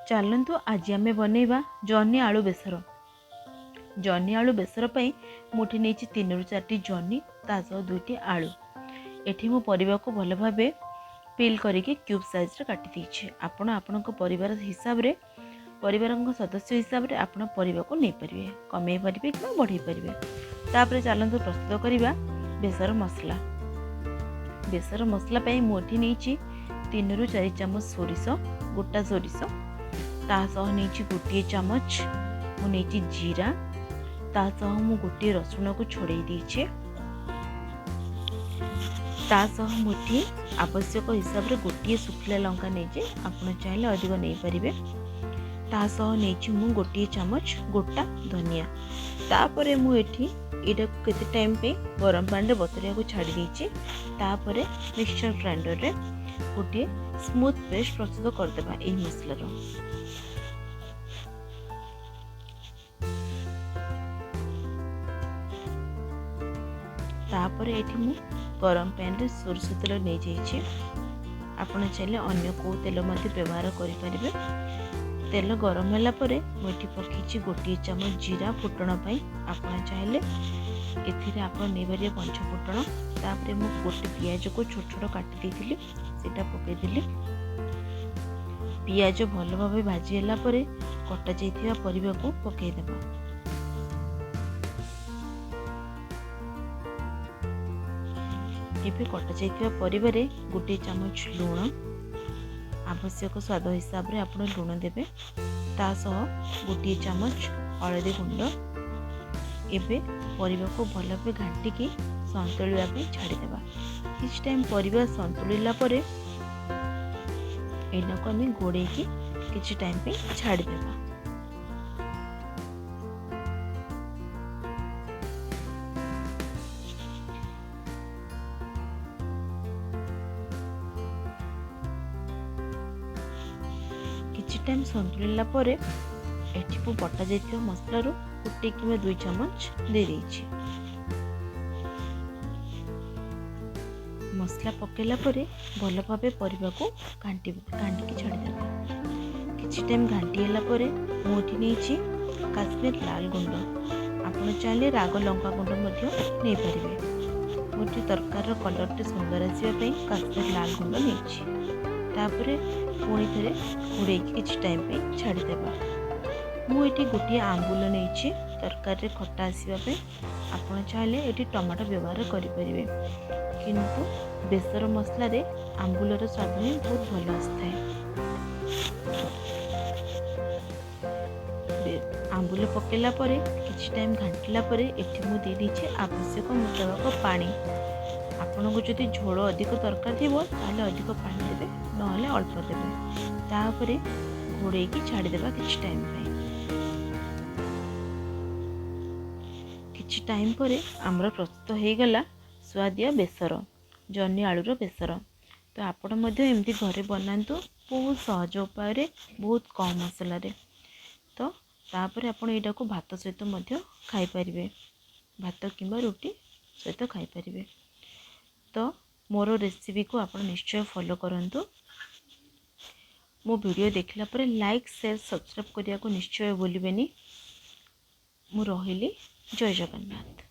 चलतु आज आम बनइबा जह्नी आलू बेसर। जह्नी आलू बेसर पाई मुठी नहीं 3 ରୁ 4टी जह्नी तासह 2टी आलू। एठी मो परिबा को भल भाबे पिल करके क्यूब साइज रे काटी दीछे। आपण आपनक परिवार हिसाब रे परिवार सदस्य हिसाब रे आपण परिबा को नहीं परिबे, कमे परिबे कि बढ़ी परिबे। तापरे चलतु प्रस्तुत करिबा बेसर मसला। बेसर मसला पाई मुठी नहीं 3 ରୁ 4 चामच सोरिष, गोटा सोरिष, तासह नहीं गोटे चामच मुझे जीरा, तासह मु गोटे रसुण को छोड़े दीचे, तासह मुठी आवश्यक हिसाब रे गोटे सुखला लंका नहीं आप चाहिए अधिक नहीं पारे। तासह नहीं मु गोटे चामच गोटा धनिया। तापरे मु एठी एटा केते टाइम पे गरम पानी रे बतरिया को छाड़ी दीचे। तापरे मिक्सचर ग्राइंडर रे गोटे स्मूथ पेस्ट प्रस्तुत करदेबा एही मसलार। तापर एठी मु गरम पैन रे सोरिष तेल नहीं जाइए। आपण चाहिए अन्य को तेल मध्य व्यवहार करि परिबे। तेल गरम होला परे मुठी पकीची गोटे चामच जीरा फुटण पाई। आपण चाहिए एथिरे आपण नै बारे पंच फुटण। तापरे मु गोटे पियाज को छोट छोट काटी देथिली, सेटा पके दिली। पियाज भल भाबे भाजी होला परे कटा जाइथिबा परिबा को पके देबा। एबे कटा जाइथिबा परिबा रे गोटे चामच लूण, आवश्यक स्वाद हिसाब रे आपण लूण देबे। ता सह गोटे चामच हळदी गुंड। एबे परिबा को भल भाबे घांटी की संतुलिया पे छाड़ी देबा। किछ टाइम परिबा संतुलिला परे एना को हमें गोड़े की किछ टाइम पे छाड़ी देबा। किछ टाइम संतुलिला परे एठी को बटा जाइथिबा मसला रो गोटे कि 2 चामच दे देछि। मसला पकेला परे भल भाबे परिबा को घांटी की छाड़ी देबा। किछि टाइम घांटी होला परे मोठी नेछि काश्मीर लाल गुंड। आपण चाहिले राग लंका गुंड मध्य नै परिबे। मोठी तरकार रो कलर टे सुंदर आसीबा पई काश्मीर लाल गुंड नेछि। तापरे पुणी थरे घोड़े किछि टाइम पे छाड़ी देबा। मु एठी गोटे आंबुल नेछि तरकार रे खट्टा आसीबा पई। आपण चाहिले एठी टमाटो व्यवहार करि परिबे, किंतु बेसर मसला रे आंबुलर स्वाद भी बहुत भल आसଥାଏ। आंबुल पकेला परे किछि टाइम घांटिला परे एठी मु दे दीछे आवश्यक मुताबिक पानी। आपन को जदि झोल अधिक दरकार थिबो ताले अधिक पानी देबे, नहले अल्प देबे। तापरे घोड़े की छाड़ी देबा किछि टाइम पे। किछि टाइम परे हमर प्रस्तुत हो गला स्वादिया बेसर, जह्नी आलूर बेसर। तो आपण मध्य एमती घरे बनातु बहुत सहज उपाय रे, बहुत कम मसला रे। तो तापरे आपण एटा को भात सहित मध्य खाई परिबे, भात किंबा रोटी सहित खाई परिबे। तो मोर रेसिपी को आपण निश्चय फॉलो करंतु। मो वीडियो देखला परे लाइक शेयर सब्सक्राइब करिया को निश्चय भूलिबेनी। मु रहिली। जय जगन्नाथ।